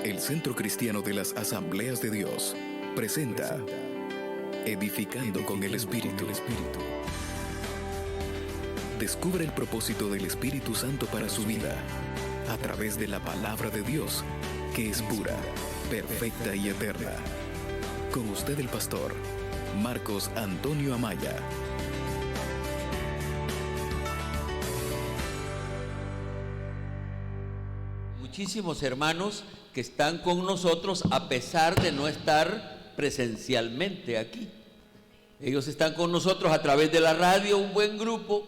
El Centro Cristiano de las Asambleas de Dios presenta Edificando con el Espíritu. Descubre el propósito del Espíritu Santo para su vida a través de la palabra de Dios, que es pura, perfecta y eterna. Con usted el pastor Marcos Antonio Amaya. Muchísimos hermanos que están con nosotros a pesar de no estar presencialmente aquí. Ellos están con nosotros a través de la radio, un buen grupo.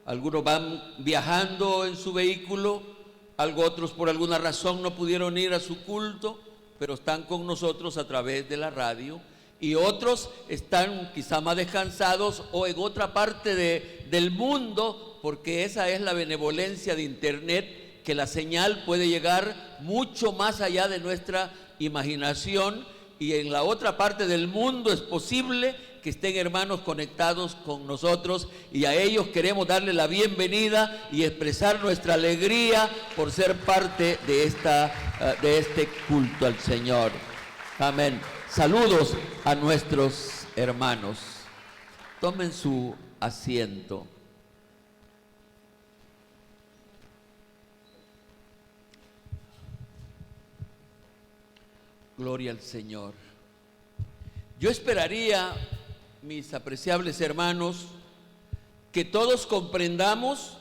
Algunos van viajando en su vehículo, otros por alguna razón no pudieron ir a su culto, pero están con nosotros a través de la radio. Y otros están quizá más descansados o en otra parte del mundo, porque esa es la benevolencia de internet, que la señal puede llegar mucho más allá de nuestra imaginación, y en la otra parte del mundo es posible que estén hermanos conectados con nosotros, y a ellos queremos darle la bienvenida y expresar nuestra alegría por ser parte de este culto al Señor. Amén. Saludos a nuestros hermanos. Tomen su asiento. Gloria al Señor. Yo esperaría, mis apreciables hermanos, que todos comprendamos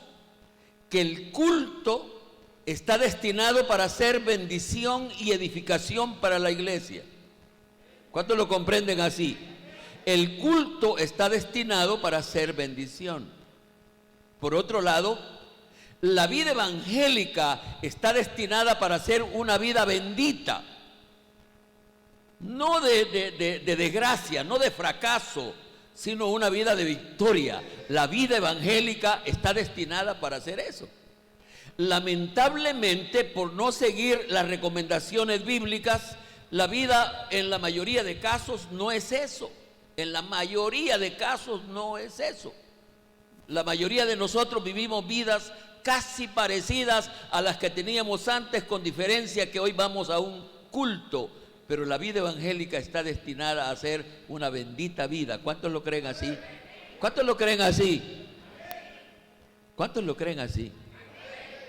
que el culto está destinado para ser bendición y edificación para la iglesia. ¿Cuántos lo comprenden así? El culto está destinado para ser bendición. Por otro lado, la vida evangélica está destinada para ser una vida bendita. No de desgracia, no de fracaso, sino una vida de victoria. La vida evangélica está destinada para hacer eso. Lamentablemente, por no seguir las recomendaciones bíblicas, la vida en la mayoría de casos no es eso. En la mayoría de casos no es eso. La mayoría de nosotros vivimos vidas casi parecidas a las que teníamos antes, con diferencia que hoy vamos a un culto. Pero la vida evangélica está destinada a ser una bendita vida. ¿Cuántos lo creen así? ¿Cuántos lo creen así? ¿Cuántos lo creen así?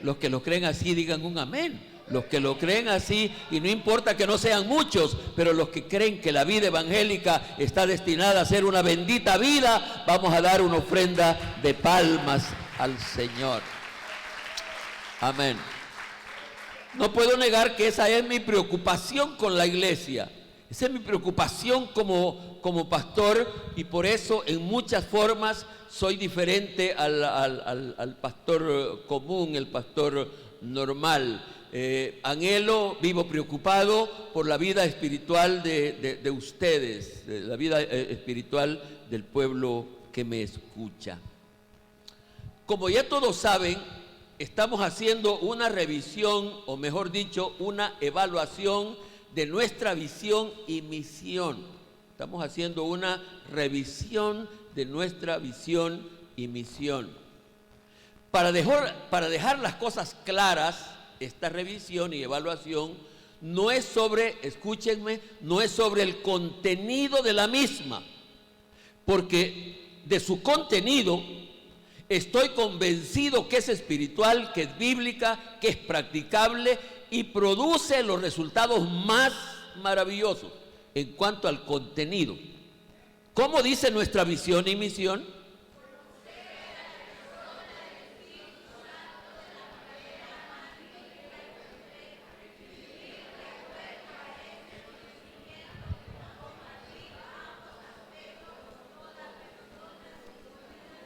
Los que lo creen así digan un amén. Los que lo creen así, y no importa que no sean muchos, pero los que creen que la vida evangélica está destinada a ser una bendita vida, vamos a dar una ofrenda de palmas al Señor. Amén. No puedo negar que esa es mi preocupación con la iglesia. Esa es mi preocupación como pastor, y por eso en muchas formas soy diferente al pastor común, el pastor normal. Anhelo, vivo preocupado por la vida espiritual de ustedes, de la vida espiritual del pueblo que me escucha. Como ya todos saben, estamos haciendo una revisión, o mejor dicho, una evaluación de nuestra visión y misión. Estamos haciendo una revisión de nuestra visión y misión. Para dejar las cosas claras, esta revisión y evaluación no es sobre, escúchenme, no es sobre el contenido de la misma, porque de su contenido estoy convencido que es espiritual, que es bíblica, que es practicable y produce los resultados más maravillosos en cuanto al contenido. ¿Cómo dice nuestra visión y misión?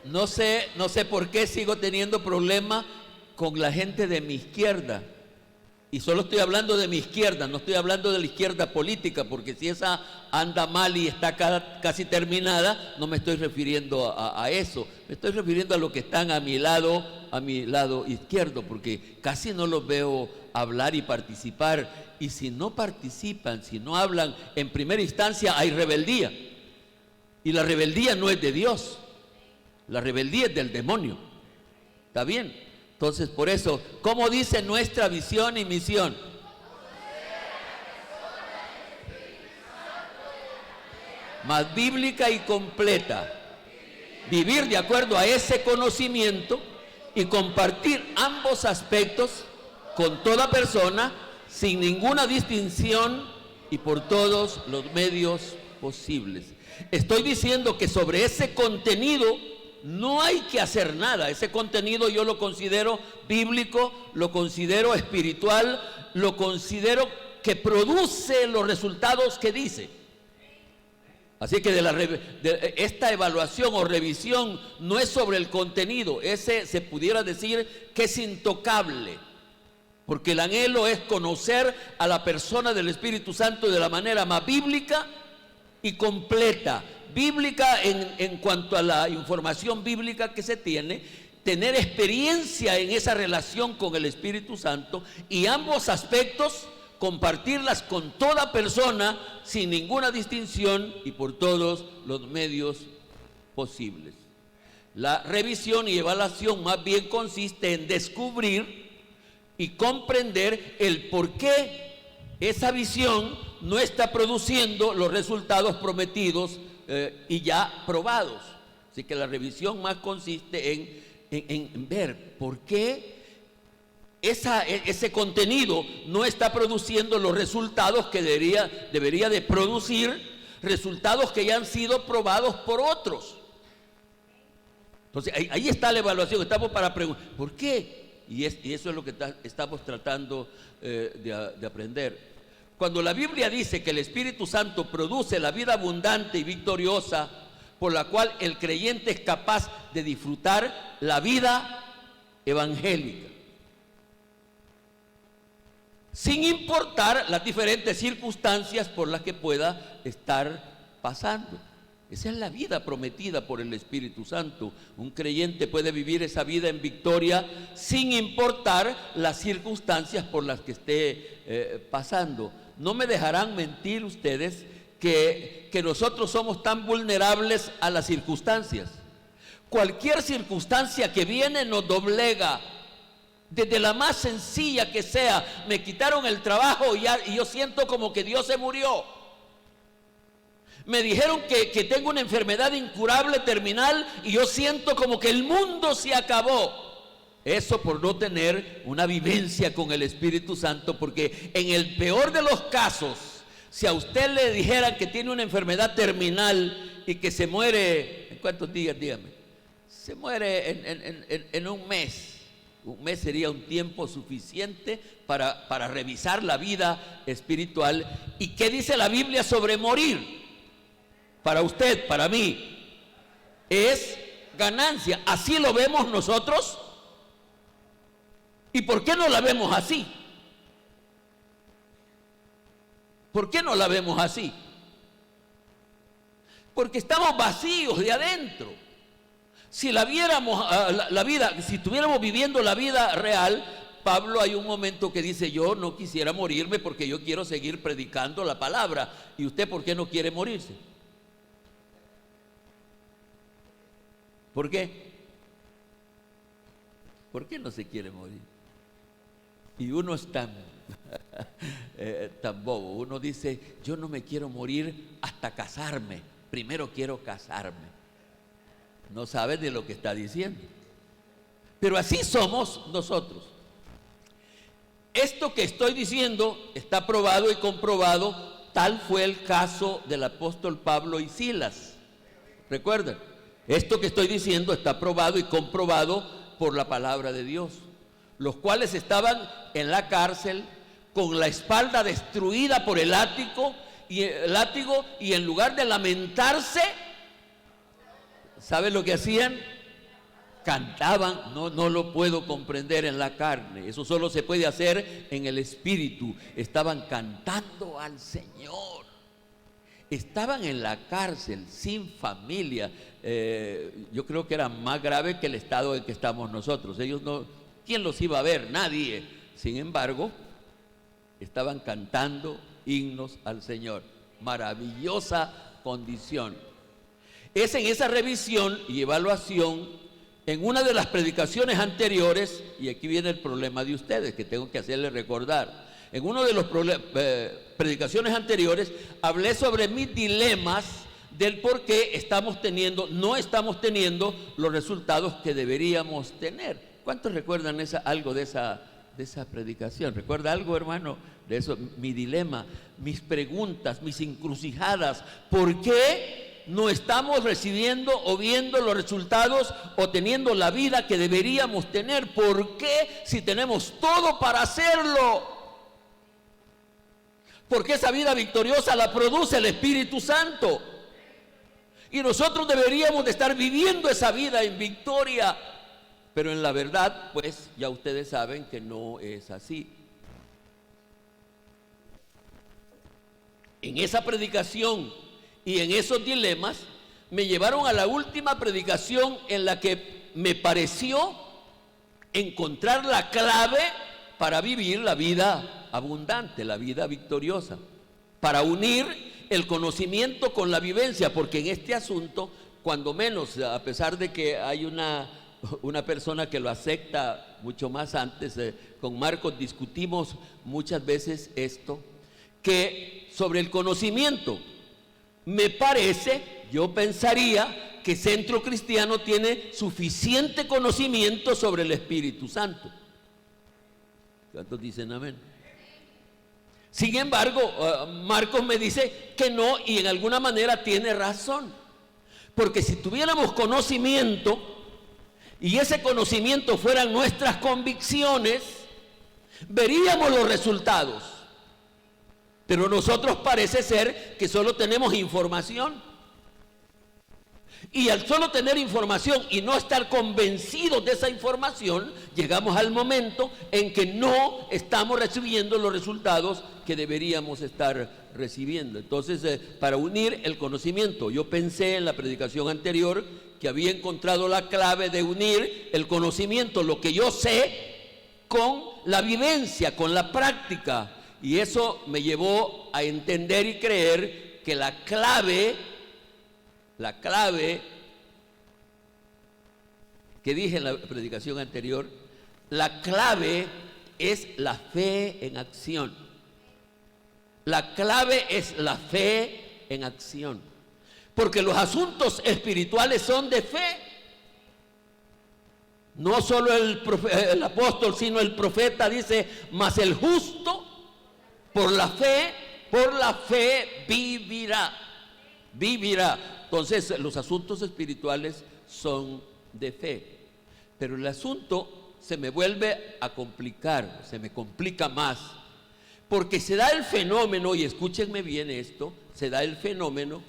No sé por qué sigo teniendo problemas con la gente de mi izquierda. Y solo estoy hablando de mi izquierda, no estoy hablando de la izquierda política, porque si esa anda mal y está casi terminada, no me estoy refiriendo a eso. Me estoy refiriendo a los que están a mi lado izquierdo, porque casi no los veo hablar y participar. Y si no participan, si no hablan, en primera instancia hay rebeldía. Y la rebeldía no es de Dios. La rebeldía es del demonio. ¿Está bien? Entonces, por eso, ¿cómo dice nuestra visión y misión? más bíblica y completa. Vivir de acuerdo a ese conocimiento y compartir ambos aspectos con toda persona, sin ninguna distinción y por todos los medios posibles. Estoy diciendo que sobre ese contenido no hay que hacer nada. Ese contenido yo lo considero bíblico, lo considero espiritual, lo considero que produce los resultados que dice. Así que esta evaluación o revisión no es sobre el contenido, ese se pudiera decir que es intocable, porque el anhelo es conocer a la persona del Espíritu Santo de la manera más bíblica y completa. Bíblica en cuanto a la información bíblica que se tiene, tener experiencia en esa relación con el Espíritu Santo y ambos aspectos compartirlas con toda persona sin ninguna distinción y por todos los medios posibles. La revisión y evaluación más bien consiste en descubrir y comprender el por qué esa visión no está produciendo los resultados prometidos y ya probados. Así que la revisión más consiste en ver por qué ese contenido no está produciendo los resultados que debería de producir, resultados que ya han sido probados por otros. Entonces ahí está la evaluación. Estamos para preguntar ¿por qué? Y eso es lo que estamos tratando de aprender. Cuando la Biblia dice que el Espíritu Santo produce la vida abundante y victoriosa por la cual el creyente es capaz de disfrutar la vida evangélica, sin importar las diferentes circunstancias por las que pueda estar pasando. Esa es la vida prometida por el Espíritu Santo. Un creyente puede vivir esa vida en victoria sin importar las circunstancias por las que esté pasando. No me dejarán mentir ustedes que nosotros somos tan vulnerables a las circunstancias. Cualquier circunstancia que viene nos doblega. Desde la más sencilla que sea, me quitaron el trabajo y yo siento como que Dios se murió. Me dijeron que tengo una enfermedad incurable, terminal, y yo siento como que el mundo se acabó. Eso por no tener una vivencia con el Espíritu Santo, porque en el peor de los casos, si a usted le dijeran que tiene una enfermedad terminal y que se muere, ¿en cuántos días? Dígame. Se muere en un mes. Un mes sería un tiempo suficiente para revisar la vida espiritual. ¿Y qué dice la Biblia sobre morir? Para usted, para mí, es ganancia. ¿Así lo vemos nosotros? ¿Y por qué no la vemos así? ¿Por qué no la vemos así? Porque estamos vacíos de adentro. Si la viéramos, la vida, si estuviéramos viviendo la vida real, Pablo hay un momento que dice: yo no quisiera morirme porque yo quiero seguir predicando la palabra. ¿Y usted por qué no quiere morirse? ¿Por qué? ¿Por qué no se quiere morir? Y uno es tan bobo. Uno dice: yo no me quiero morir hasta casarme. Primero quiero casarme. No sabe de lo que está diciendo. Pero así somos nosotros. Esto que estoy diciendo está probado y comprobado. Tal fue el caso del apóstol Pablo y Silas. ¿Recuerdan? Esto que estoy diciendo está probado y comprobado por la palabra de Dios. Los cuales estaban en la cárcel con la espalda destruida por el látigo y en lugar de lamentarse, ¿saben lo que hacían? Cantaban. No lo puedo comprender en la carne. Eso solo se puede hacer en el espíritu. Estaban cantando al Señor. Estaban en la cárcel, sin familia. Yo creo que era más grave que el estado en que estamos nosotros. Ellos no, ¿quién los iba a ver? Nadie. Sin embargo, estaban cantando himnos al Señor. Maravillosa condición. Es en esa revisión y evaluación, en una de las predicaciones anteriores, y aquí viene el problema de ustedes que tengo que hacerles recordar. En una de las predicaciones anteriores hablé sobre mis dilemas del por qué no estamos teniendo los resultados que deberíamos tener. ¿Cuántos recuerdan algo de esa predicación? ¿Recuerda algo, hermano, de eso? Mi dilema, mis preguntas, mis encrucijadas. ¿Por qué no estamos recibiendo o viendo los resultados o teniendo la vida que deberíamos tener? ¿Por qué, si tenemos todo para hacerlo? Porque esa vida victoriosa la produce el Espíritu Santo. Y nosotros deberíamos de estar viviendo esa vida en victoria. Pero en la verdad, pues ya ustedes saben que no es así. En esa predicación y en esos dilemas me llevaron a la última predicación en la que me pareció encontrar la clave para vivir la vida abundante, la vida victoriosa, para unir el conocimiento con la vivencia, porque en este asunto, cuando menos, a pesar de que hay una persona que lo acepta mucho más antes, con Marcos discutimos muchas veces esto, que sobre el conocimiento, me parece, yo pensaría que Centro Cristiano tiene suficiente conocimiento sobre el Espíritu Santo. ¿Cuántos dicen amén? Sin embargo, Marcos me dice que no, y en alguna manera tiene razón, porque si tuviéramos conocimiento y ese conocimiento fueran nuestras convicciones, veríamos los resultados. Pero nosotros parece ser que solo tenemos información. Y al solo tener información y no estar convencidos de esa información, llegamos al momento en que no estamos recibiendo los resultados que deberíamos estar recibiendo. Entonces, para unir el conocimiento, yo pensé en la predicación anterior que había encontrado la clave de unir el conocimiento, lo que yo sé, con la vivencia, con la práctica. Y eso me llevó a entender y creer que la clave que dije en la predicación anterior, la clave es la fe en acción. La clave es la fe en acción. Porque los asuntos espirituales son de fe. No solo el apóstol, sino el profeta dice, mas el justo por la fe vivirá. Entonces, los asuntos espirituales son de fe. Pero el asunto se me vuelve a complicar, se me complica más. Porque se da el fenómeno, y escúchenme bien esto, se da el fenómeno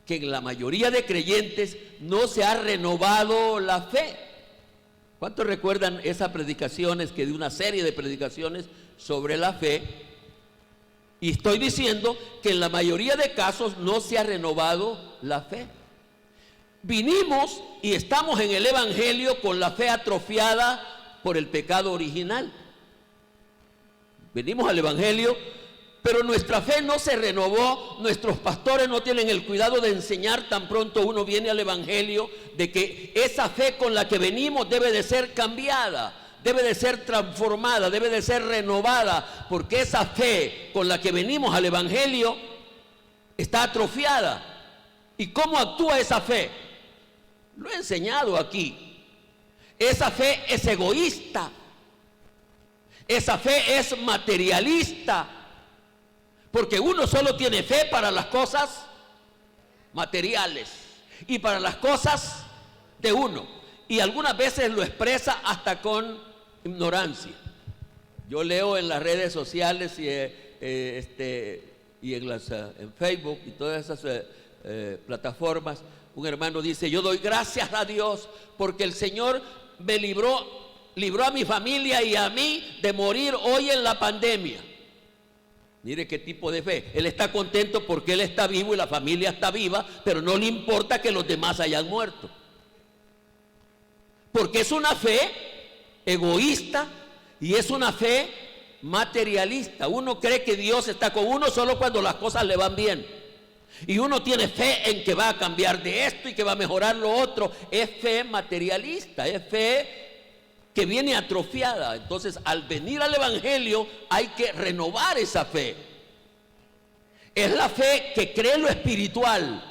que en la mayoría de creyentes no se ha renovado la fe. ¿Cuántos recuerdan esas predicaciones, que de una serie de predicaciones sobre la fe? Y estoy diciendo que en la mayoría de casos no se ha renovado la fe. Vinimos y estamos en el Evangelio con la fe atrofiada por el pecado original. Venimos al Evangelio, pero nuestra fe no se renovó. Nuestros pastores no tienen el cuidado de enseñar tan pronto uno viene al Evangelio, de que esa fe con la que venimos debe de ser cambiada, debe de ser transformada, debe de ser renovada, porque esa fe con la que venimos al Evangelio está atrofiada. ¿Y cómo actúa esa fe? Lo he enseñado aquí. Esa fe es egoísta. Esa fe es materialista. Porque uno solo tiene fe para las cosas materiales y para las cosas de uno. Y algunas veces lo expresa hasta con ignorancia. Yo leo en las redes sociales y en Facebook y todas esas plataformas, un hermano dice: yo doy gracias a Dios porque el Señor me libró a mi familia y a mí de morir hoy en la pandemia. Mire qué tipo de fe. Él está contento porque él está vivo y la familia está viva, pero no le importa que los demás hayan muerto. Porque es una fe egoísta y es una fe materialista. Uno cree que Dios está con uno solo cuando las cosas le van bien. Y uno tiene fe en que va a cambiar de esto y que va a mejorar lo otro. Es fe materialista, es fe que viene atrofiada. Entonces, al venir al Evangelio hay que renovar esa fe. Es la fe que cree lo espiritual,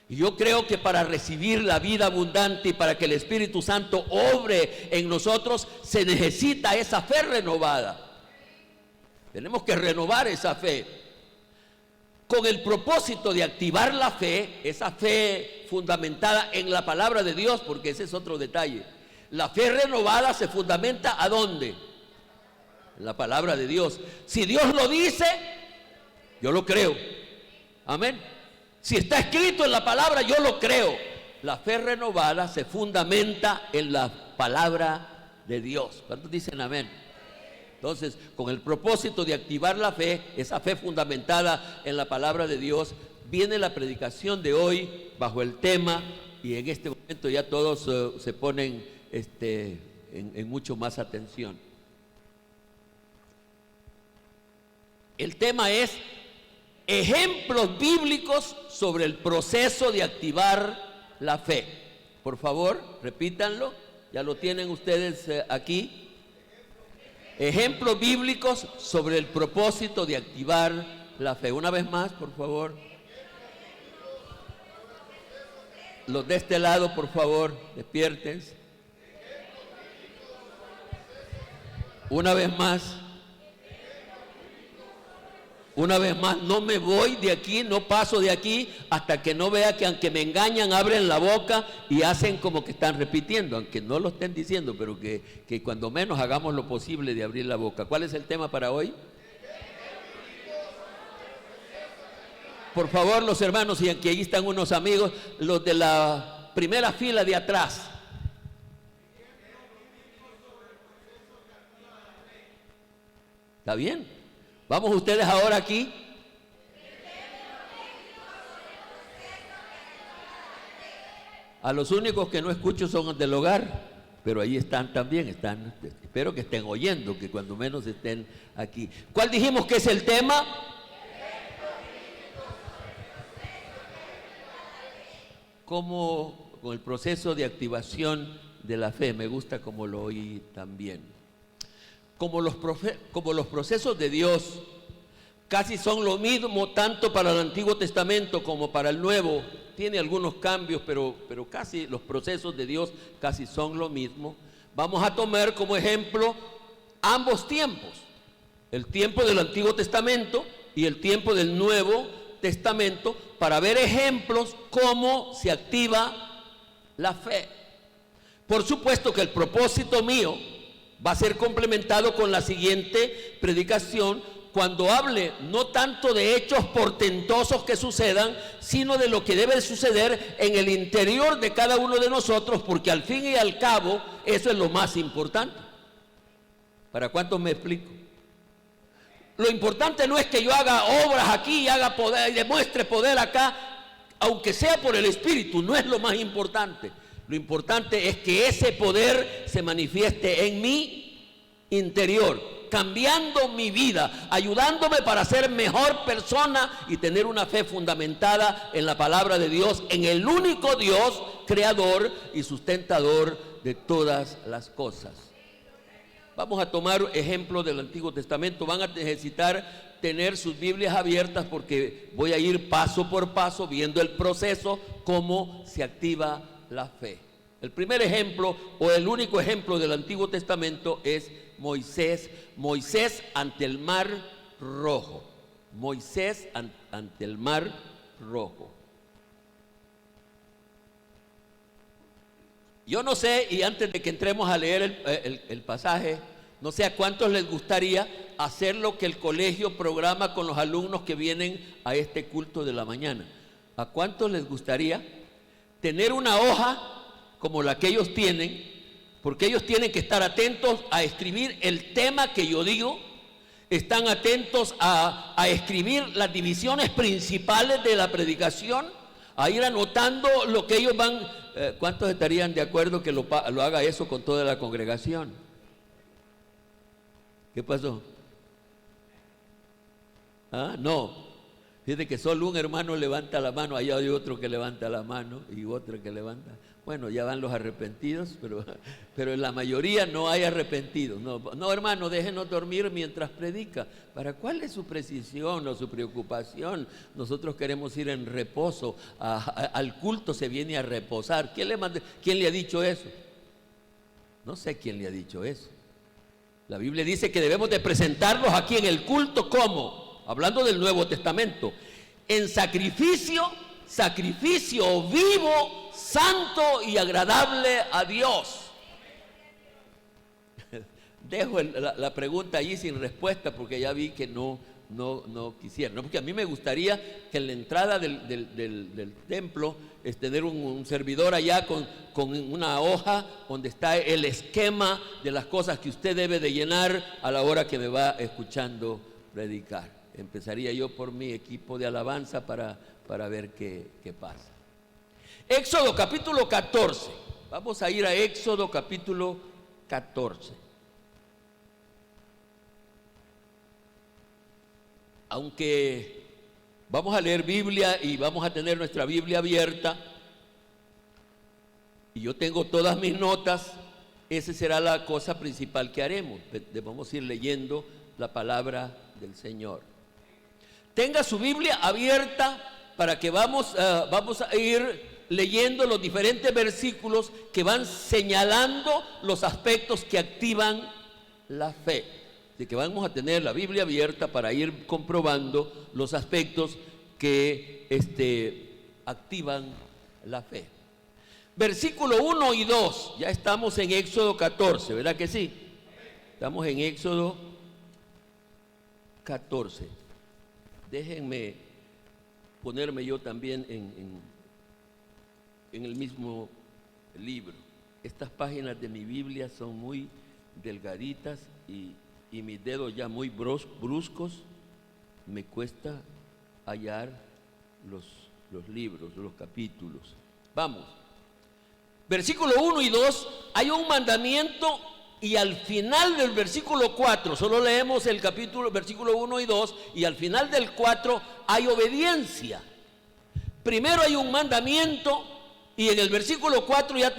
Y yo creo que para recibir la vida abundante y para que el Espíritu Santo obre en nosotros, se necesita esa fe renovada. Tenemos que renovar esa fe con el propósito de activar la fe, esa fe fundamentada en la palabra de Dios, porque ese es otro detalle. La fe renovada se fundamenta ¿a dónde? En la palabra de Dios. Si Dios lo dice, yo lo creo. Amén. Si está escrito en la palabra, yo lo creo. La fe renovada se fundamenta en la palabra de Dios. ¿Cuántos dicen amén? Entonces, con el propósito de activar la fe, esa fe fundamentada en la palabra de Dios, viene la predicación de hoy bajo el tema, y en este momento ya todos se ponen en mucho más atención. El tema es ejemplos bíblicos sobre el proceso de activar la fe. Por favor, repítanlo, ya lo tienen ustedes aquí. Ejemplos bíblicos sobre el propósito de activar la fe. Una vez más, por favor. Los de este lado, por favor, despiértense. Una vez más. Una vez más, no me voy de aquí, no paso de aquí hasta que no vea que aunque me engañan, abren la boca y hacen como que están repitiendo, aunque no lo estén diciendo, pero que cuando menos hagamos lo posible de abrir la boca. ¿Cuál es el tema para hoy? Por favor, los hermanos, y aquí ahí están unos amigos, los de la primera fila de atrás. ¿Está bien? Vamos ustedes ahora aquí. A los únicos que no escucho son del hogar, pero ahí están también, espero que estén oyendo, que cuando menos estén aquí. ¿Cuál dijimos que es el tema? Como con el proceso de activación de la fe, me gusta como lo oí también. Como los procesos de Dios casi son lo mismo tanto para el Antiguo Testamento como para el Nuevo, tiene algunos cambios, pero casi los procesos de Dios casi son lo mismo. Vamos a tomar como ejemplo ambos tiempos, el tiempo del Antiguo Testamento y el tiempo del Nuevo Testamento, para ver ejemplos cómo se activa la fe. Por supuesto que el propósito mío va a ser complementado con la siguiente predicación, cuando hable no tanto de hechos portentosos que sucedan, sino de lo que debe suceder en el interior de cada uno de nosotros, porque al fin y al cabo eso es lo más importante. ¿Para cuántos me explico? Lo importante no es que yo haga obras aquí y haga poder y demuestre poder acá, aunque sea por el Espíritu, no es lo más importante. Lo importante es que ese poder se manifieste en mi interior, cambiando mi vida, ayudándome para ser mejor persona y tener una fe fundamentada en la palabra de Dios, en el único Dios, creador y sustentador de todas las cosas. Vamos a tomar ejemplos del Antiguo Testamento. Van a necesitar tener sus Biblias abiertas porque voy a ir paso por paso viendo el proceso, cómo se activa la fe. El primer ejemplo o el único ejemplo del Antiguo Testamento es Moisés ante el mar rojo. Moisés ante el mar rojo. Yo no sé, y antes de que entremos a leer el pasaje, no sé a cuántos les gustaría hacer lo que el colegio programa con los alumnos que vienen a este culto de la mañana. ¿A cuántos les gustaría tener una hoja como la que ellos tienen? Porque ellos tienen que estar atentos a escribir el tema que yo digo, están atentos a escribir las divisiones principales de la predicación, a ir anotando lo que ellos van. ¿Cuántos estarían de acuerdo que lo haga eso con toda la congregación? ¿Qué pasó? No. Fíjate que solo un hermano levanta la mano, allá hay otro que levanta la mano y otro que levanta. Bueno, ya van los arrepentidos, pero en la mayoría no hay arrepentidos. No, hermano, déjenos dormir mientras predica. ¿Para cuál es su precisión o su preocupación? Nosotros queremos ir en reposo. Al culto se viene a reposar. ¿Quién le ha dicho eso? No sé quién le ha dicho eso. La Biblia dice que debemos de presentarnos aquí en el culto como, hablando del Nuevo Testamento, en sacrificio vivo, santo y agradable a Dios. Dejo la pregunta allí sin respuesta porque ya vi que no quisieron. No, porque a mí me gustaría que en la entrada del templo tener un servidor allá con una hoja donde está el esquema de las cosas que usted debe de llenar a la hora que me va escuchando predicar. Empezaría yo por mi equipo de alabanza para ver qué pasa. Éxodo capítulo 14. Vamos a ir a Éxodo capítulo 14. Aunque vamos a leer Biblia y vamos a tener nuestra Biblia abierta, y yo tengo todas mis notas, esa será la cosa principal que haremos. Vamos a ir leyendo la palabra del Señor. Tenga su Biblia abierta para que vamos a ir leyendo los diferentes versículos que van señalando los aspectos que activan la fe. Así que vamos a tener la Biblia abierta para ir comprobando los aspectos que activan la fe. Versículo 1 y 2, ya estamos en Éxodo 14, ¿verdad que sí? Estamos en Éxodo 14. Déjenme ponerme yo también en el mismo libro. Estas páginas de mi Biblia son muy delgaditas y mis dedos ya muy bruscos. Me cuesta hallar los libros, los capítulos. Vamos. Versículo 1 y 2, hay un mandamiento. Y al final del versículo 4, solo leemos el versículo 1 y 2, y al final del 4 hay obediencia. Primero hay un mandamiento, y en el versículo 4 ya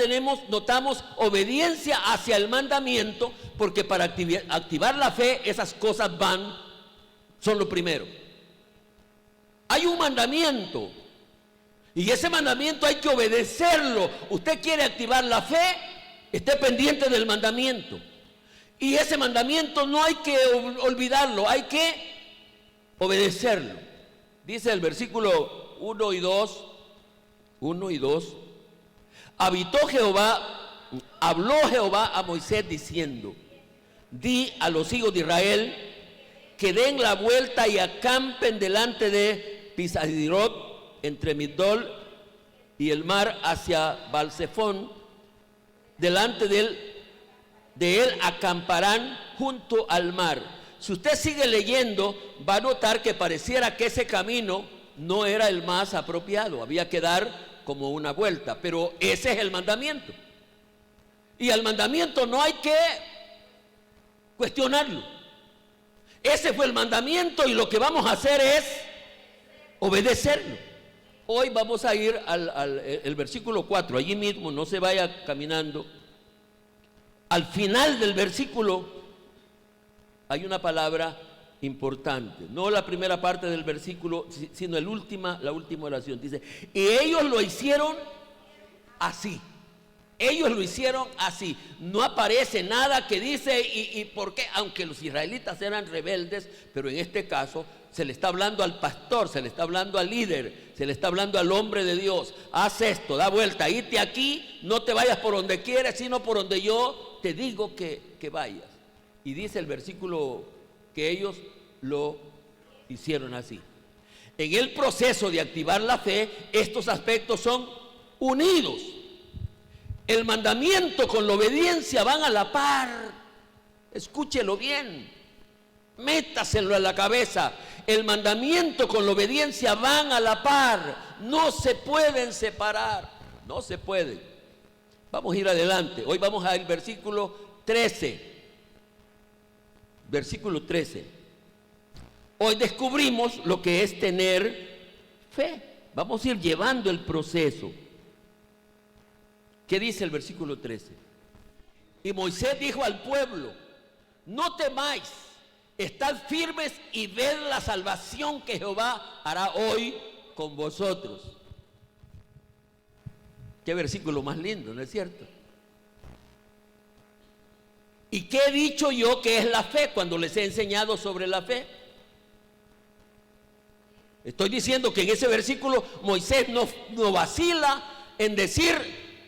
notamos obediencia hacia el mandamiento, porque para activar la fe, esas cosas son lo primero. Hay un mandamiento, y ese mandamiento hay que obedecerlo. Usted quiere activar la fe, esté pendiente del mandamiento. Y ese mandamiento no hay que olvidarlo, hay que obedecerlo. Dice el versículo 1 y 2, habló Jehová a Moisés diciendo: di a los hijos de Israel que den la vuelta y acampen delante de Pisadirot, entre Migdol y el mar, hacia Balsefón. Delante de él acamparán junto al mar. Si usted sigue leyendo, va a notar que pareciera que ese camino no era el más apropiado. Había que dar como una vuelta, pero ese es el mandamiento. Y al mandamiento no hay que cuestionarlo. Ese fue el mandamiento y lo que vamos a hacer es obedecerlo. Hoy vamos a ir al versículo 4, allí mismo, no se vaya caminando. Al final del versículo hay una palabra importante, no la primera parte del versículo, sino la última oración. Dice: y ellos lo hicieron así. Ellos lo hicieron así. No aparece nada que dice y por qué, aunque los israelitas eran rebeldes, pero en este caso se le está hablando al pastor, se le está hablando al líder, se le está hablando al hombre de Dios. Haz esto, da vuelta, irte aquí, no te vayas por donde quieres, sino por donde yo te digo que vayas. Y dice el versículo que ellos lo hicieron así. En el proceso de activar la fe, estos aspectos son unidos. El mandamiento con la obediencia van a la par. Escúchelo bien, métaselo a la cabeza. El mandamiento con la obediencia van a la par, no se pueden separar, no se pueden. Vamos a ir adelante. Hoy vamos al versículo 13. Versículo 13. Hoy descubrimos lo que es tener fe. Vamos a ir llevando el proceso. ¿Qué dice el versículo 13? Y Moisés dijo al pueblo: no temáis, estad firmes y ved la salvación que Jehová hará hoy con vosotros. Qué versículo más lindo, ¿no es cierto? ¿Y qué he dicho yo que es la fe cuando les he enseñado sobre la fe? Estoy diciendo que en ese versículo Moisés no vacila en decir: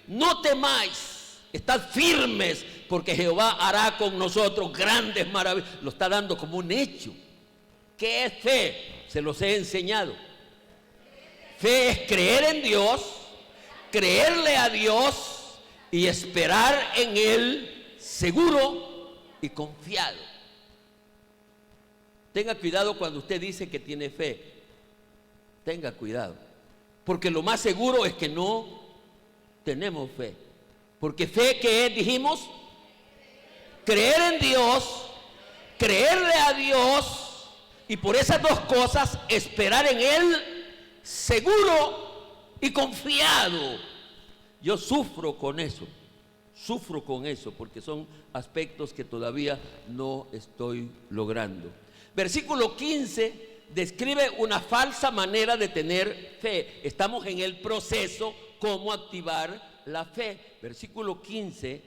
no temáis, estad firmes, porque Jehová hará con nosotros grandes maravillas. Lo está dando como un hecho. ¿Qué es fe? Se los he enseñado. Fe es creer en Dios, creerle a Dios y esperar en Él seguro y confiado. Tenga cuidado cuando usted dice que tiene fe. Tenga cuidado, porque lo más seguro es que no tenemos fe. Porque fe, ¿qué es? Dijimos, creer en Dios, creerle a Dios, y por esas dos cosas esperar en Él seguro y confiado. Yo sufro con eso, porque son aspectos que todavía no estoy logrando. Versículo 15 describe una falsa manera de tener fe. Estamos en el proceso, cómo activar la fe. Versículo 15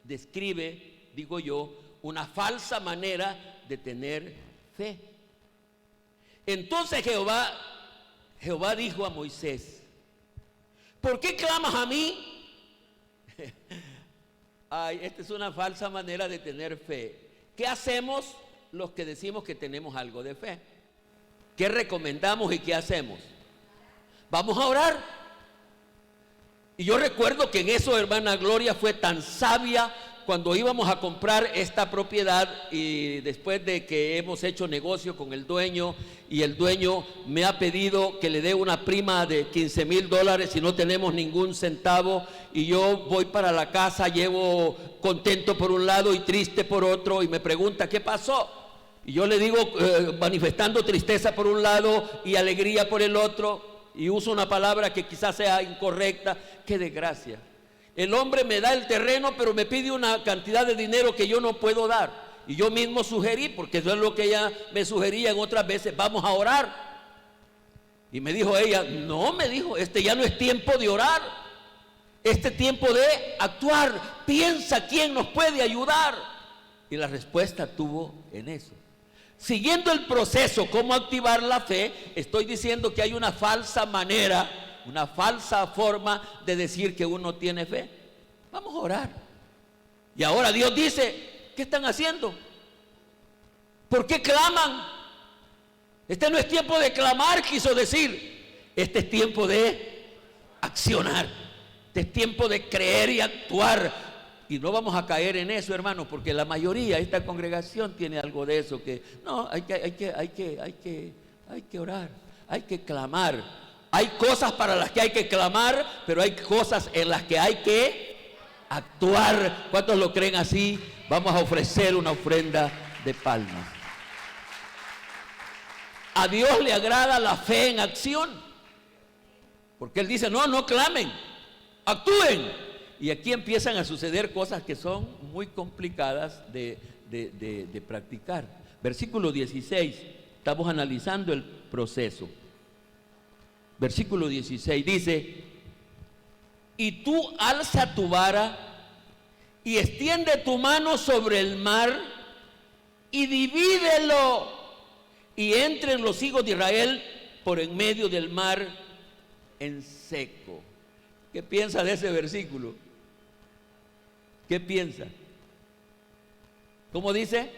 describe, digo yo, una falsa manera de tener fe. Entonces Jehová dijo a Moisés: ¿por qué clamas a mí? Ay, esta es una falsa manera de tener fe. ¿Qué hacemos los que decimos que tenemos algo de fe? ¿Qué recomendamos y qué hacemos? Vamos a orar. Y yo recuerdo que en eso hermana Gloria fue tan sabia cuando íbamos a comprar esta propiedad, y después de que hemos hecho negocio con el dueño, y el dueño me ha pedido que le dé una prima de $15,000 y no tenemos ningún centavo, y yo voy para la casa, llevo contento por un lado y triste por otro, y me pregunta: ¿qué pasó? Y yo le digo, manifestando tristeza por un lado y alegría por el otro, y uso una palabra que quizás sea incorrecta. ¡Qué desgracia! El hombre me da el terreno, pero me pide una cantidad de dinero que yo no puedo dar. Y yo mismo sugerí, porque eso es lo que ella me sugería en otras veces: vamos a orar. Y me dijo ella: no, me dijo, ya no es tiempo de orar, este es tiempo de actuar. Piensa quién nos puede ayudar. Y la respuesta tuvo en eso. Siguiendo el proceso, cómo activar la fe, estoy diciendo que hay una falsa manera, una falsa forma de decir que uno tiene fe. Vamos a orar. Y ahora Dios dice: ¿qué están haciendo? ¿Por qué claman? Este no es tiempo de clamar, quiso decir. Este es tiempo de accionar. Este es tiempo de creer y actuar. Y no vamos a caer en eso, hermano, porque la mayoría de esta congregación tiene algo de eso, que no, hay que orar, hay que clamar. Hay cosas para las que hay que clamar, pero hay cosas en las que hay que actuar. ¿Cuántos lo creen así? Vamos a ofrecer una ofrenda de palmas. A Dios le agrada la fe en acción, porque Él dice: no clamen, actúen. Y aquí empiezan a suceder cosas que son muy complicadas de practicar. Versículo 16, estamos analizando el proceso. Versículo 16 dice: y tú alza tu vara y extiende tu mano sobre el mar y divídelo, y entren los hijos de Israel por en medio del mar en seco. ¿Qué piensa de ese versículo? ¿Qué piensa? ¿Cómo dice?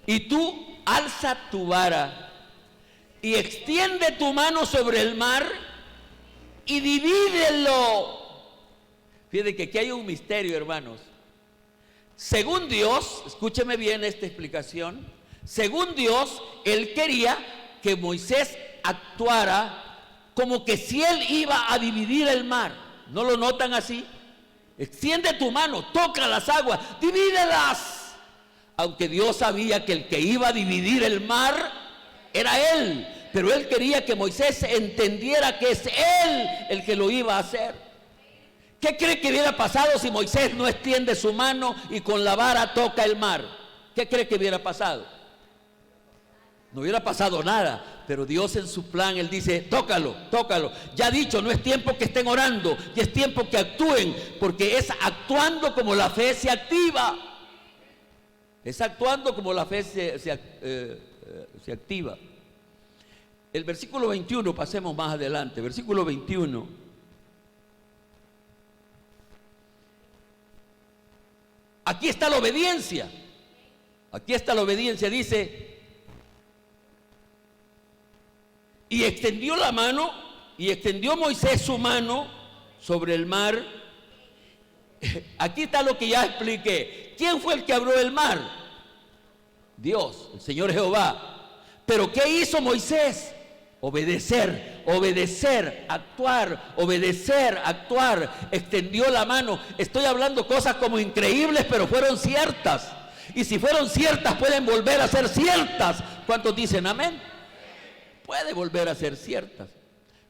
Y tú alza tu vara y extiende tu mano sobre el mar y divídelo. Fíjate que aquí hay un misterio, hermanos. Según Dios, escúcheme bien esta explicación. Según Dios, Él quería que Moisés actuara como que si él iba a dividir el mar. ¿No lo notan así? extiende tu mano, toca las aguas, divídelas. Aunque Dios sabía que el que iba a dividir el mar era Él, pero Él quería que Moisés entendiera que es Él el que lo iba a hacer. ¿Qué cree que hubiera pasado si Moisés no extiende su mano y con la vara toca el mar? ¿Qué cree que hubiera pasado? No hubiera pasado nada, pero Dios en su plan, Él dice, tócalo, tócalo. Ya ha dicho, no es tiempo que estén orando, ya es tiempo que actúen, porque es actuando como la fe se activa. Es actuando como la fe se activa. El versículo 21, pasemos más adelante, versículo 21. Aquí está la obediencia. Aquí está la obediencia, dice, y extendió la mano, y extendió Moisés su mano sobre el mar. Aquí está lo que ya expliqué. ¿Quién fue el que abrió el mar? Dios, el Señor Jehová. Pero ¿qué hizo Moisés? Obedecer, obedecer, actuar, obedecer, actuar. Extendió la mano. Estoy hablando cosas como increíbles, pero fueron ciertas. Y si fueron ciertas, pueden volver a ser ciertas. ¿Cuántos dicen amén? Puede volver a ser ciertas.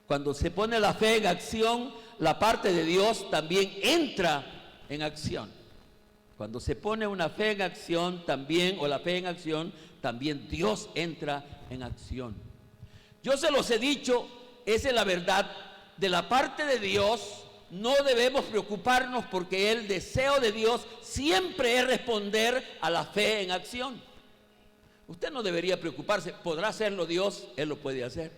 Cuando se pone la fe en acción, la parte de Dios también entra en acción. Cuando se pone una fe en acción también, o la fe en acción, también Dios entra en acción. Yo se los he dicho, esa es la verdad. De la parte de Dios no debemos preocuparnos, porque el deseo de Dios siempre es responder a la fe en acción. Usted no debería preocuparse. ¿Podrá hacerlo Dios? Él lo puede hacer.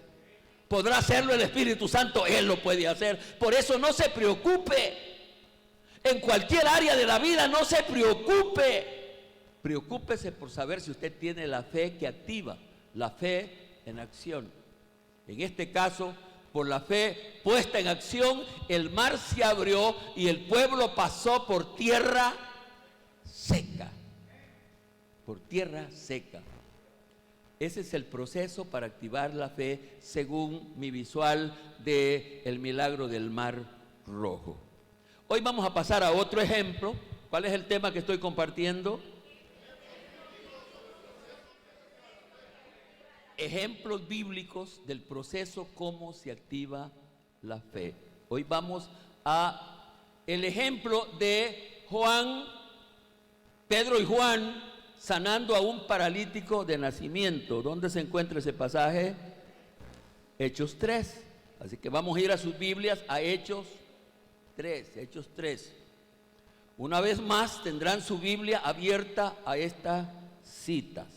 ¿Podrá hacerlo el Espíritu Santo? Él lo puede hacer. Por eso no se preocupe. En cualquier área de la vida no se preocupe. Preocúpese por saber si usted tiene la fe que activa, la fe en acción. En este caso, por la fe puesta en acción, el mar se abrió y el pueblo pasó por tierra seca. Por tierra seca. Ese es el proceso para activar la fe según mi visual del milagro del Mar Rojo. Hoy vamos a pasar a otro ejemplo. ¿Cuál es el tema que estoy compartiendo? Ejemplos bíblicos del proceso, cómo se activa la fe. Hoy vamos a el ejemplo de Pedro y Juan, sanando a un paralítico de nacimiento. ¿Dónde se encuentra ese pasaje? Hechos 3. Así que vamos a ir a sus Biblias, a Hechos 3. Hechos 3. Una vez más tendrán su Biblia abierta a esta cita.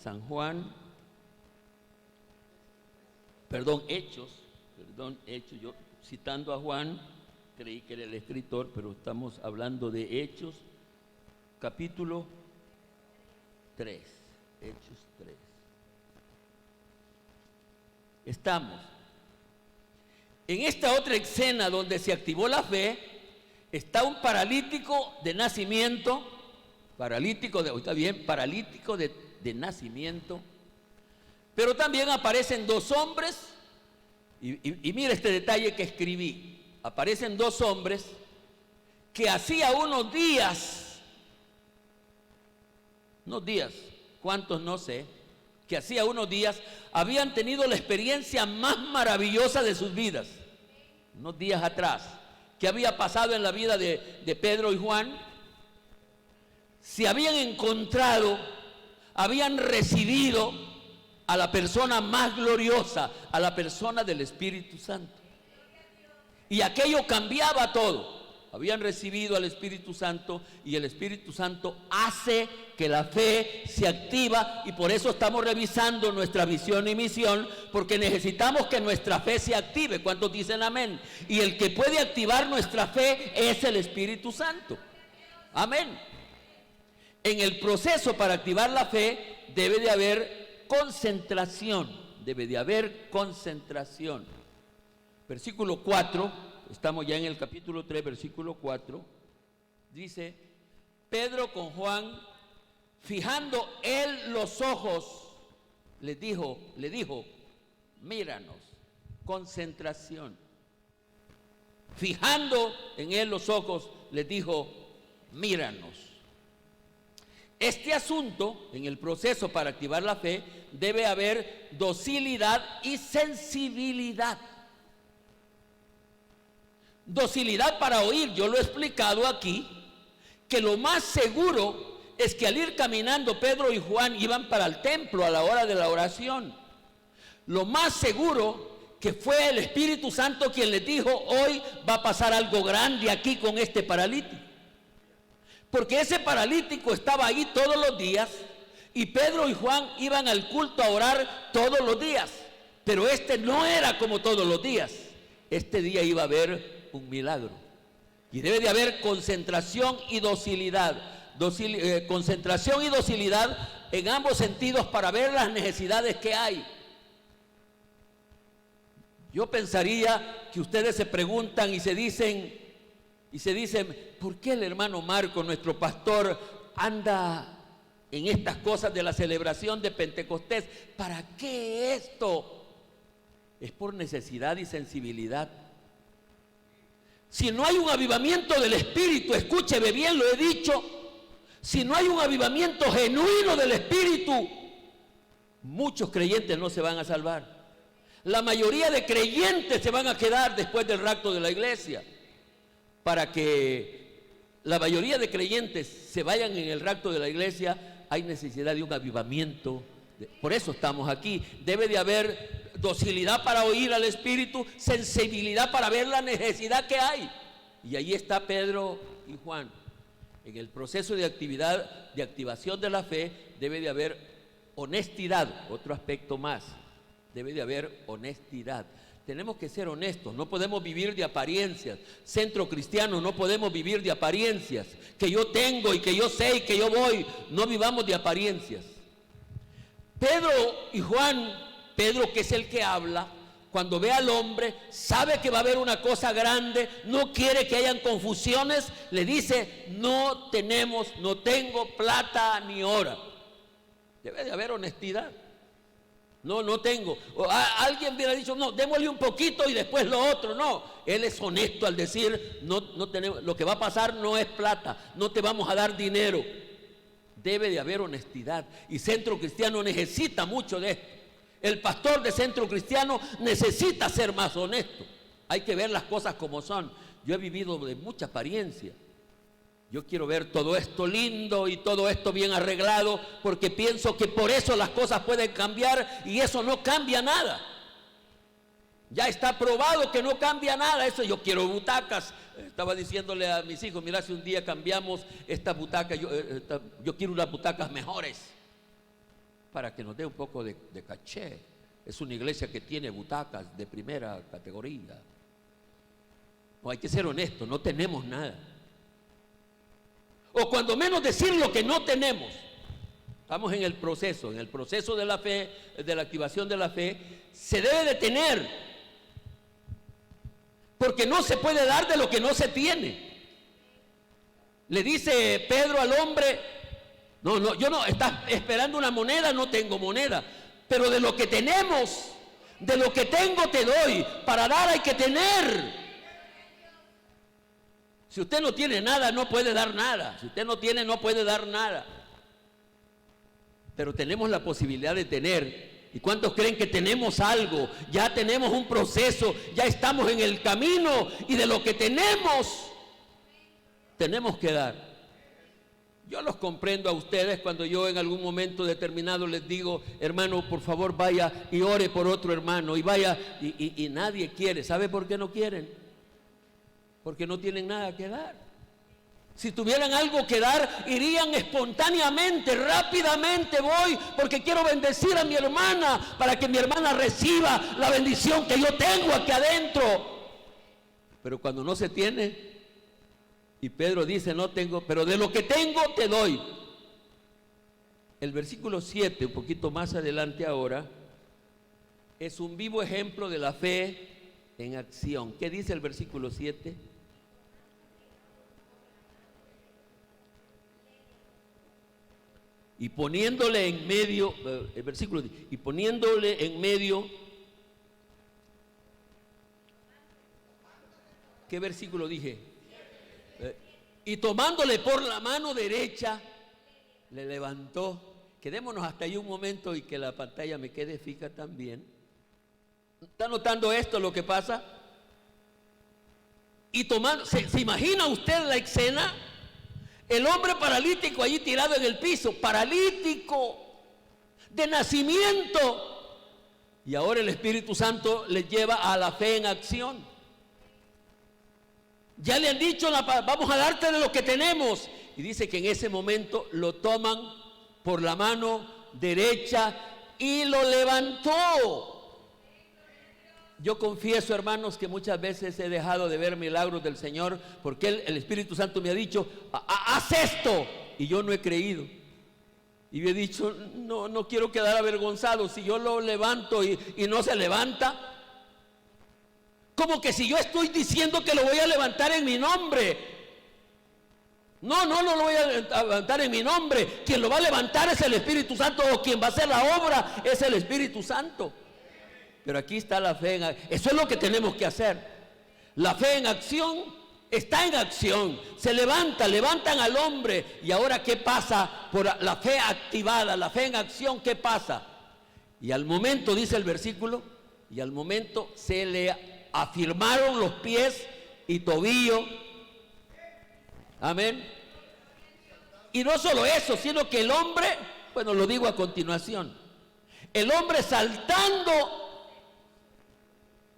Hechos, yo citando a Juan, creí que era el escritor, pero estamos hablando de Hechos, capítulo 3, Hechos 3. Estamos en esta otra escena donde se activó la fe. Está un paralítico de nacimiento, paralítico de nacimiento, pero también aparecen dos hombres, y mira este detalle que escribí. Aparecen dos hombres que hacía unos días, cuántos no sé, que hacía unos días habían tenido la experiencia más maravillosa de sus vidas. Unos días atrás, ¿qué había pasado en la vida de Pedro y Juan? Se habían encontrado, habían recibido a la persona más gloriosa, a la persona del Espíritu Santo. Y aquello cambiaba todo. Habían recibido al Espíritu Santo, y el Espíritu Santo hace que la fe se activa, y por eso estamos revisando nuestra visión y misión, porque necesitamos que nuestra fe se active. ¿Cuántos dicen amén? Y el que puede activar nuestra fe es el Espíritu Santo. Amén. En el proceso para activar la fe debe de haber concentración. Versículo 4. Estamos ya en el capítulo 3, versículo 4, dice, Pedro con Juan, fijando él los ojos, le dijo, míranos, concentración. Fijando en él los ojos, les dijo: míranos. Este asunto, en el proceso para activar la fe, debe haber docilidad y sensibilidad. Docilidad para oír, yo lo he explicado aquí, que lo más seguro es que al ir caminando Pedro y Juan iban para el templo a la hora de la oración. Lo más seguro que fue el Espíritu Santo quien les dijo: hoy va a pasar algo grande aquí con este paralítico. Porque ese paralítico estaba ahí todos los días y Pedro y Juan iban al culto a orar todos los días. Pero este no era como todos los días. Este día iba a haber un milagro. Y debe de haber concentración y docilidad. Concentración y docilidad en ambos sentidos para ver las necesidades que hay. Yo pensaría que ustedes se preguntan y se dicen, ¿por qué el hermano Marco, nuestro pastor, anda en estas cosas de la celebración de Pentecostés? ¿Para qué esto? Es por necesidad y sensibilidad. Si no hay un avivamiento del Espíritu, escúcheme bien, lo he dicho, si no hay un avivamiento genuino del Espíritu, muchos creyentes no se van a salvar. La mayoría de creyentes se van a quedar después del rapto de la iglesia. Para que la mayoría de creyentes se vayan en el rapto de la iglesia, hay necesidad de un avivamiento. Por eso estamos aquí. Debe de haber docilidad para oír al Espíritu, sensibilidad para ver la necesidad que hay. Y ahí está Pedro y Juan. En el proceso de activación de la fe, debe de haber honestidad. Otro aspecto más. Debe de haber honestidad. Tenemos que ser honestos, no podemos vivir de apariencias. Centro Cristiano, no podemos vivir de apariencias. Que yo tengo y que yo sé y que yo voy. No vivamos de apariencias. Pedro y Juan, Pedro, que es el que habla, cuando ve al hombre, sabe que va a haber una cosa grande, no quiere que hayan confusiones, le dice: no tengo plata ni oro. Debe de haber honestidad. No tengo. Alguien hubiera dicho: no, démosle un poquito y después lo otro. No, él es honesto al decir: no tenemos, lo que va a pasar no es plata, no te vamos a dar dinero. Debe de haber honestidad. Y Centro Cristiano necesita mucho de esto. El pastor de Centro Cristiano necesita ser más honesto. Hay que ver las cosas como son. Yo he vivido de mucha apariencia. Yo quiero ver todo esto lindo y todo esto bien arreglado, porque pienso que por eso las cosas pueden cambiar, y eso no cambia nada. Ya está probado que no cambia nada. Eso, yo quiero butacas. Estaba diciéndole a mis hijos: mira, si un día cambiamos esta butaca, yo quiero unas butacas mejores, para que nos dé un poco de caché. Es una iglesia que tiene butacas de primera categoría. No, hay que ser honestos, no tenemos nada. O cuando menos decir lo que no tenemos. Estamos en el proceso de la fe, de la activación de la fe. Se debe de tener, porque no se puede dar de lo que no se tiene. Le dice Pedro al hombre: yo no, estás esperando una moneda, no tengo moneda, pero de lo que tenemos, de lo que tengo te doy. Para dar hay que tener. Si usted no tiene nada, no puede dar nada. Si usted no tiene, no puede dar nada. Pero tenemos la posibilidad de tener. ¿Y cuántos creen que tenemos algo? Ya tenemos un proceso, ya estamos en el camino, y de lo que tenemos que dar. Yo los comprendo a ustedes cuando yo en algún momento determinado les digo: hermano, por favor vaya y ore por otro hermano, y vaya, y nadie quiere. ¿Sabe por qué no quieren? Porque no tienen nada que dar. Si tuvieran algo que dar, irían espontáneamente, rápidamente. Voy porque quiero bendecir a mi hermana, para que mi hermana reciba la bendición que yo tengo aquí adentro. Pero cuando no se tiene, y Pedro dice: no tengo, pero de lo que tengo te doy. El versículo 7, un poquito más adelante ahora, es un vivo ejemplo de la fe en acción. ¿Qué dice el versículo 7? Y poniéndole en medio, el versículo, y poniéndole en medio, ¿qué versículo dije? y tomándole por la mano derecha, le levantó. Quedémonos hasta ahí un momento y que la pantalla me quede fija también. ¿Está notando esto lo que pasa? Y tomando, ¿se imagina usted la escena? El hombre paralítico allí tirado en el piso, paralítico de nacimiento. Y ahora el Espíritu Santo le lleva a la fe en acción. Ya le han dicho, vamos a darte de lo que tenemos. Y dice que en ese momento lo toman por la mano derecha y lo levantó. Yo confieso, hermanos, que muchas veces he dejado de ver milagros del Señor porque el Espíritu Santo me ha dicho, haz esto, y yo no he creído. Y yo he dicho, no quiero quedar avergonzado. Si yo lo levanto y no se levanta, como que si yo estoy diciendo que lo voy a levantar en mi nombre. No lo voy a levantar en mi nombre. Quien lo va a levantar es el Espíritu Santo, o quien va a hacer la obra es el Espíritu Santo. Pero aquí está la fe en acción. Eso es lo que tenemos que hacer. La fe en acción está en acción. Se levantan al hombre. Y ahora, ¿qué pasa? Por la fe activada, la fe en acción, ¿qué pasa? Y al momento, dice el versículo, y al momento se le afirmaron los pies y tobillo. Amén. Y no solo eso, sino que el hombre, bueno, lo digo a continuación, el hombre saltando.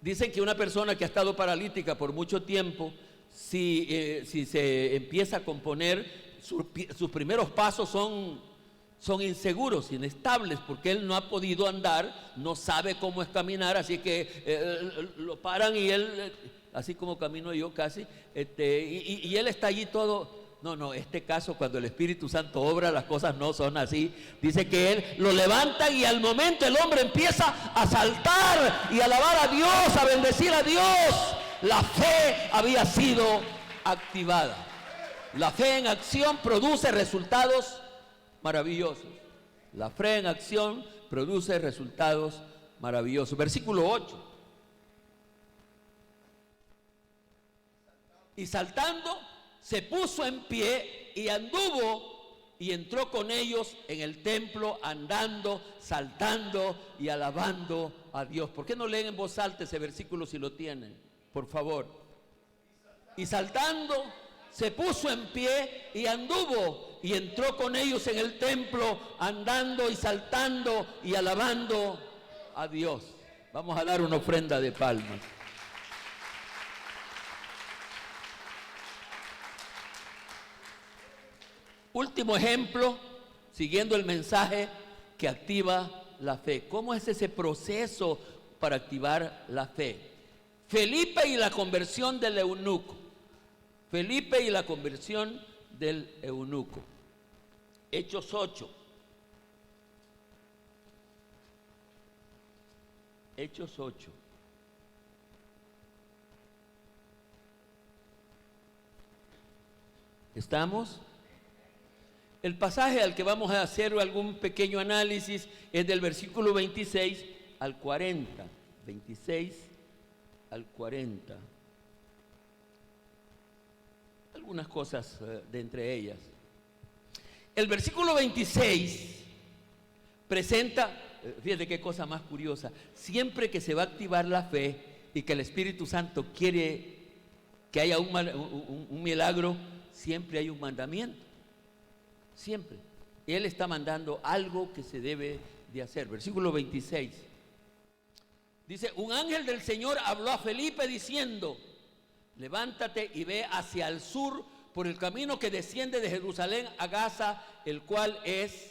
Dicen que una persona que ha estado paralítica por mucho tiempo, si se empieza a componer, sus primeros pasos son inseguros, inestables, porque él no ha podido andar, no sabe cómo es caminar, así que lo paran y él, así como camino yo casi, y él está allí todo. No, este caso, cuando el Espíritu Santo obra, las cosas no son así. Dice que él lo levanta y al momento el hombre empieza a saltar y a alabar a Dios, a bendecir a Dios. La fe había sido activada. La fe en acción produce resultados maravillosos. La fe en acción produce resultados maravillosos. Versículo 8. Y saltando, se puso en pie y anduvo y entró con ellos en el templo, andando, saltando y alabando a Dios. ¿Por qué no leen en voz alta ese versículo si lo tienen? Por favor. Y saltando, se puso en pie y anduvo y entró con ellos en el templo, andando y saltando y alabando a Dios. Vamos a dar una ofrenda de palmas. Último ejemplo, siguiendo el mensaje que activa la fe. ¿Cómo es ese proceso para activar la fe? Felipe y la conversión del eunuco. Felipe y la conversión del eunuco. Hechos 8. Hechos 8. ¿Estamos? El pasaje al que vamos a hacer algún pequeño análisis es del versículo 26 al 40. 26 al 40. Algunas cosas de entre ellas. El versículo 26 presenta, fíjate qué cosa más curiosa, siempre que se va a activar la fe y que el Espíritu Santo quiere que haya un milagro, siempre hay un mandamiento. Siempre. Él está mandando algo que se debe de hacer. Versículo 26. Dice, un ángel del Señor habló a Felipe diciendo, levántate y ve hacia el sur por el camino que desciende de Jerusalén a Gaza, el cual es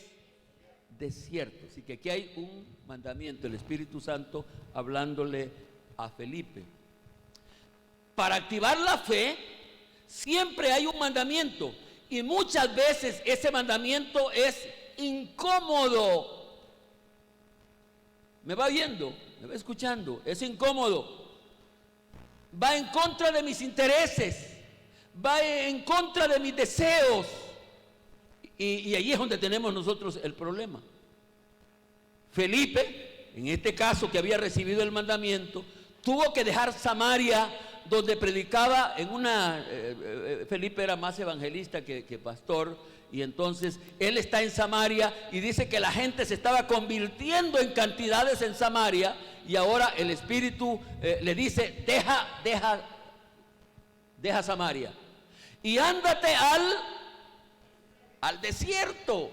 desierto. Así que aquí hay un mandamiento, el Espíritu Santo hablándole a Felipe. Para activar la fe, siempre hay un mandamiento. Y muchas veces ese mandamiento es incómodo. ¿Me va viendo? ¿Me va escuchando? Es incómodo. Va en contra de mis intereses. Va en contra de mis deseos. Y allí es donde tenemos nosotros el problema. Felipe, en este caso que había recibido el mandamiento, tuvo que dejar Samaria, donde predicaba en una, Felipe era más evangelista que pastor, y entonces él está en Samaria y dice que la gente se estaba convirtiendo en cantidades en Samaria, y ahora el Espíritu le dice, deja Samaria y ándate al desierto.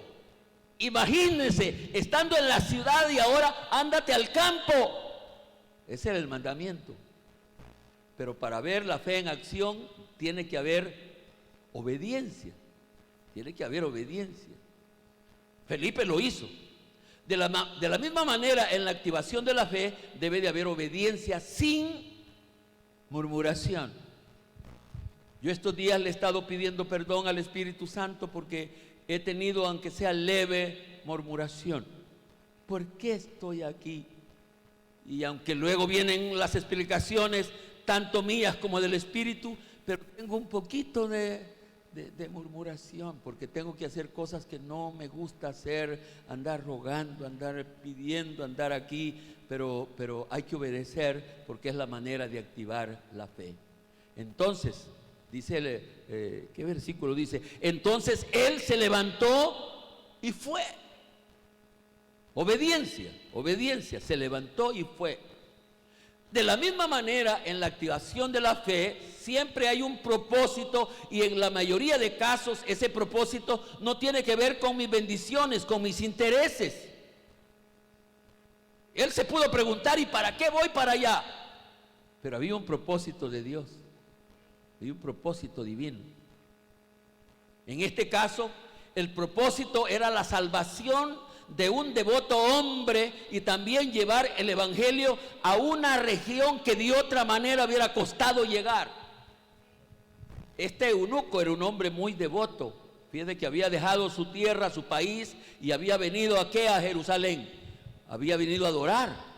Imagínense, estando en la ciudad y ahora ándate al campo. Ese era el mandamiento. Pero para ver la fe en acción tiene que haber obediencia. Tiene que haber obediencia. Felipe lo hizo. De la misma manera, en la activación de la fe debe de haber obediencia sin murmuración. Yo estos días le he estado pidiendo perdón al Espíritu Santo porque he tenido, aunque sea leve, murmuración. ¿Por qué estoy aquí? Y aunque luego vienen las explicaciones, tanto mías como del Espíritu, pero tengo un poquito de murmuración, porque tengo que hacer cosas que no me gusta hacer, andar rogando, andar pidiendo, andar aquí, pero hay que obedecer porque es la manera de activar la fe. Entonces, dice, ¿qué versículo dice? Entonces él se levantó y fue. Obediencia, se levantó y fue. De la misma manera, en la activación de la fe, siempre hay un propósito, y en la mayoría de casos, ese propósito no tiene que ver con mis bendiciones, con mis intereses. Él se pudo preguntar, ¿y para qué voy para allá? Pero había un propósito de Dios, había un propósito divino. En este caso, el propósito era la salvación de un devoto hombre y también llevar el evangelio a una región que de otra manera hubiera costado llegar. Este eunuco era un hombre muy devoto. Fíjate que había dejado su tierra, su país, y había venido a Jerusalén. Había venido a adorar.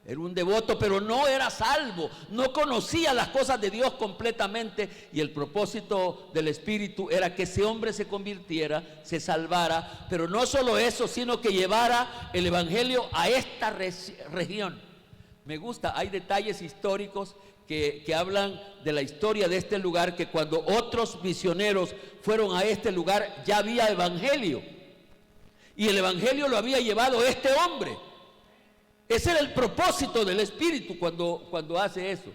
Era un devoto, pero no era salvo, no conocía las cosas de Dios completamente, y el propósito del Espíritu era que ese hombre se convirtiera, se salvara, pero no solo eso, sino que llevara el evangelio a esta región. Me gusta, hay detalles históricos que hablan de la historia de este lugar, que cuando otros misioneros fueron a este lugar ya había evangelio, y el evangelio lo había llevado este hombre. Ese era el propósito del Espíritu cuando hace eso.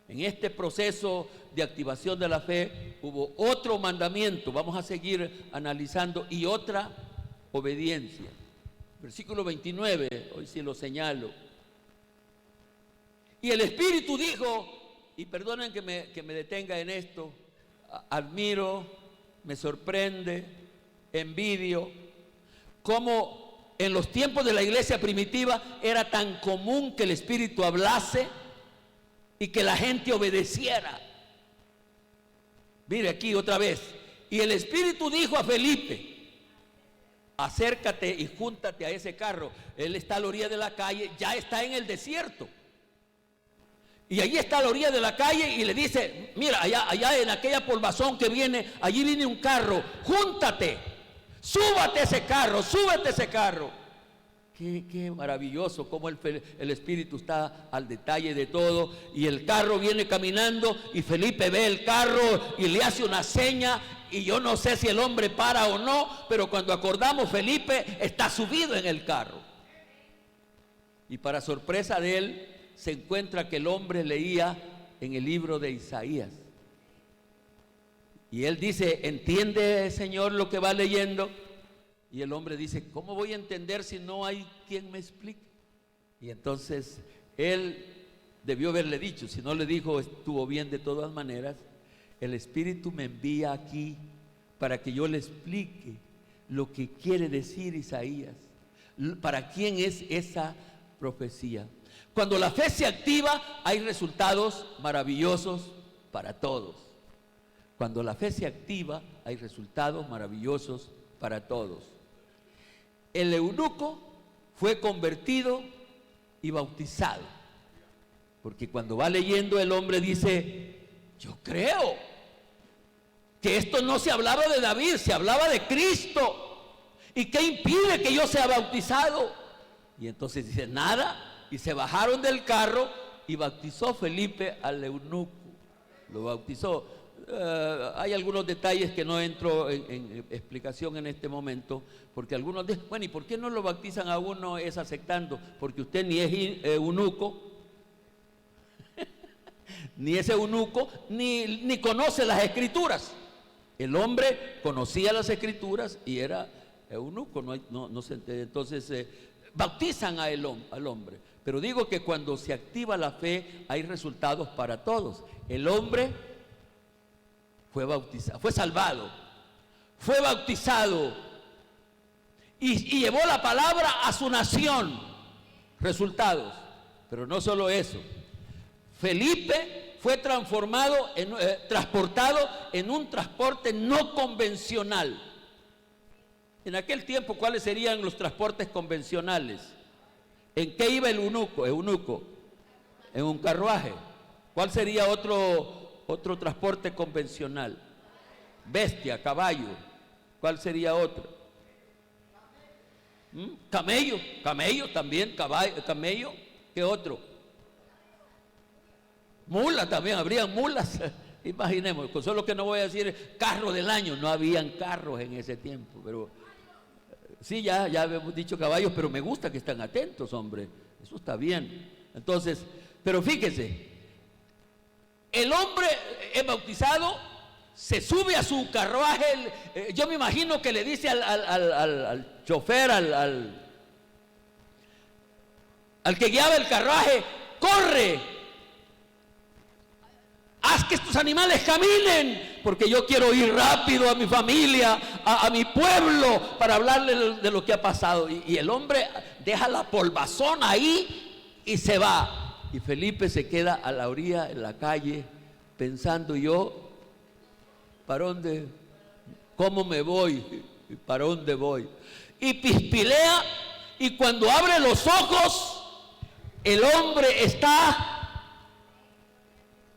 En este proceso de activación de la fe hubo otro mandamiento, vamos a seguir analizando, y otra obediencia. Versículo 29, hoy sí lo señalo. Y el Espíritu dijo, y perdonen que me detenga en esto, admiro, me sorprende, envidio, cómo en los tiempos de la iglesia primitiva era tan común que el Espíritu hablase y que la gente obedeciera. Mire aquí otra vez. Y el Espíritu dijo a Felipe, acércate y júntate a ese carro. Él está a la orilla de la calle, ya está en el desierto. Y allí está a la orilla de la calle y le dice, mira, allá en aquella polvazón que viene, allí viene un carro, júntate. Súbete ese carro. Qué maravilloso cómo el Espíritu está al detalle de todo. Y el carro viene caminando y Felipe ve el carro y le hace una seña, y yo no sé si el hombre para o no, pero cuando acordamos, Felipe está subido en el carro. Y para sorpresa de él, se encuentra que el hombre leía en el libro de Isaías. Y él dice, ¿entiende, Señor, lo que va leyendo? Y el hombre dice, ¿cómo voy a entender si no hay quien me explique? Y entonces él debió haberle dicho, si no le dijo, estuvo bien de todas maneras, el Espíritu me envía aquí para que yo le explique lo que quiere decir Isaías, para quién es esa profecía. Cuando la fe se activa, hay resultados maravillosos para todos. Cuando la fe se activa, hay resultados maravillosos para todos. El eunuco fue convertido y bautizado, porque cuando va leyendo, el hombre dice, yo creo que esto no se hablaba de David, se hablaba de Cristo, ¿y qué impide que yo sea bautizado? Y entonces dice, nada, y se bajaron del carro y bautizó Felipe al eunuco. lo bautizó. Hay algunos detalles que no entro en explicación en este momento, porque algunos dicen, bueno, ¿y por qué no lo bautizan a uno es aceptando? Porque usted ni es eunuco, ni es eunuco, ni conoce las escrituras. El hombre conocía las escrituras y era eunuco, entonces bautizan al hombre. Pero digo que cuando se activa la fe hay resultados para todos. El hombre fue bautizado, fue salvado, fue bautizado y llevó la palabra a su nación. Resultados. Pero no solo eso. Felipe fue transportado en un transporte no convencional. En aquel tiempo, ¿cuáles serían los transportes convencionales? ¿En qué iba el eunuco? En un carruaje. ¿Cuál sería otro transporte convencional? Bestia, caballo. ¿Cuál sería otro? Camello también, camello. ¿Qué otro? Mula también, habrían mulas. Imaginemos, solo que no voy a decir carro del año, no habían carros en ese tiempo, pero sí, ya hemos dicho caballos, pero me gusta que están atentos, hombre, eso está bien. Entonces, pero fíjese, el hombre es bautizado, se sube a su carruaje, yo me imagino que le dice al chofer, al que guiaba el carruaje, corre, haz que estos animales caminen, porque yo quiero ir rápido a mi familia, a mi pueblo, para hablarle de lo que ha pasado. Y el hombre deja la polvazón ahí y se va. Y Felipe se queda a la orilla, en la calle, pensando yo, ¿para dónde? ¿Cómo me voy? ¿Para dónde voy? Y pispilea, y cuando abre los ojos, el hombre está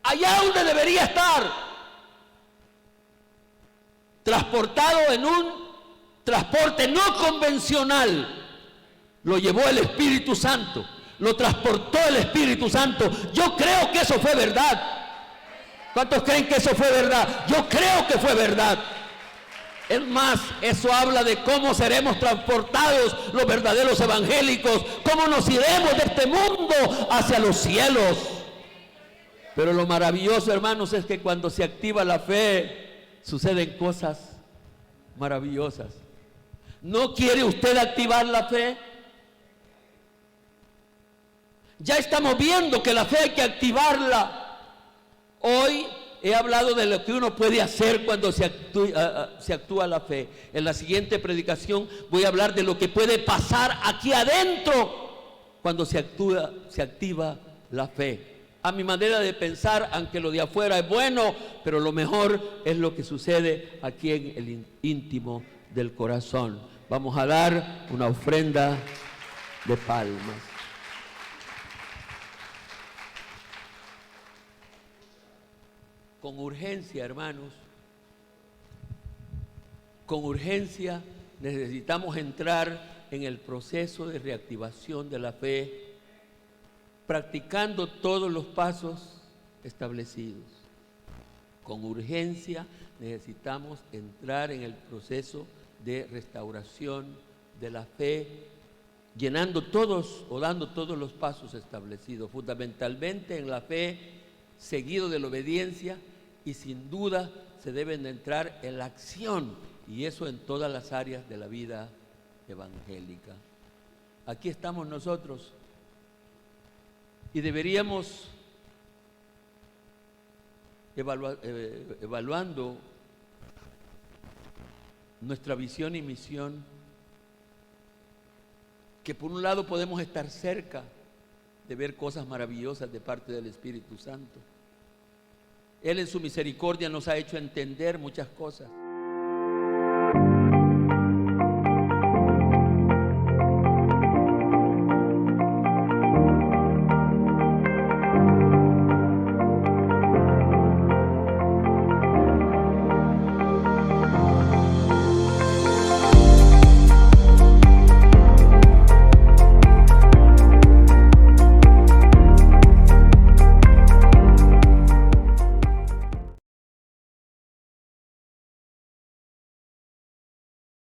allá donde debería estar, transportado en un transporte no convencional. Lo llevó el Espíritu Santo, lo transportó el Espíritu Santo. Yo creo que eso fue verdad. ¿Cuántos creen que eso fue verdad? Yo creo que fue verdad. Es más, eso habla de cómo seremos transportados los verdaderos evangélicos, cómo nos iremos de este mundo hacia los cielos. Pero lo maravilloso, hermanos, es que cuando se activa la fe, suceden cosas maravillosas. ¿No quiere usted activar la fe? Ya estamos viendo que la fe hay que activarla. Hoy he hablado de lo que uno puede hacer cuando se actúa la fe. En la siguiente predicación voy a hablar de lo que puede pasar aquí adentro cuando se activa la fe. A mi manera de pensar, aunque lo de afuera es bueno, pero lo mejor es lo que sucede aquí en el íntimo del corazón. Vamos a dar una ofrenda de palmas. Con urgencia, hermanos, con urgencia necesitamos entrar en el proceso de reactivación de la fe, practicando todos los pasos establecidos. Con urgencia necesitamos entrar en el proceso de restauración de la fe, llenando todos o dando todos los pasos establecidos, fundamentalmente en la fe, seguido de la obediencia, y sin duda se deben de entrar en la acción, y eso en todas las áreas de la vida evangélica. Aquí estamos nosotros y deberíamos evaluando nuestra visión y misión, que por un lado podemos estar cerca de ver cosas maravillosas de parte del Espíritu Santo. Él en su misericordia nos ha hecho entender muchas cosas.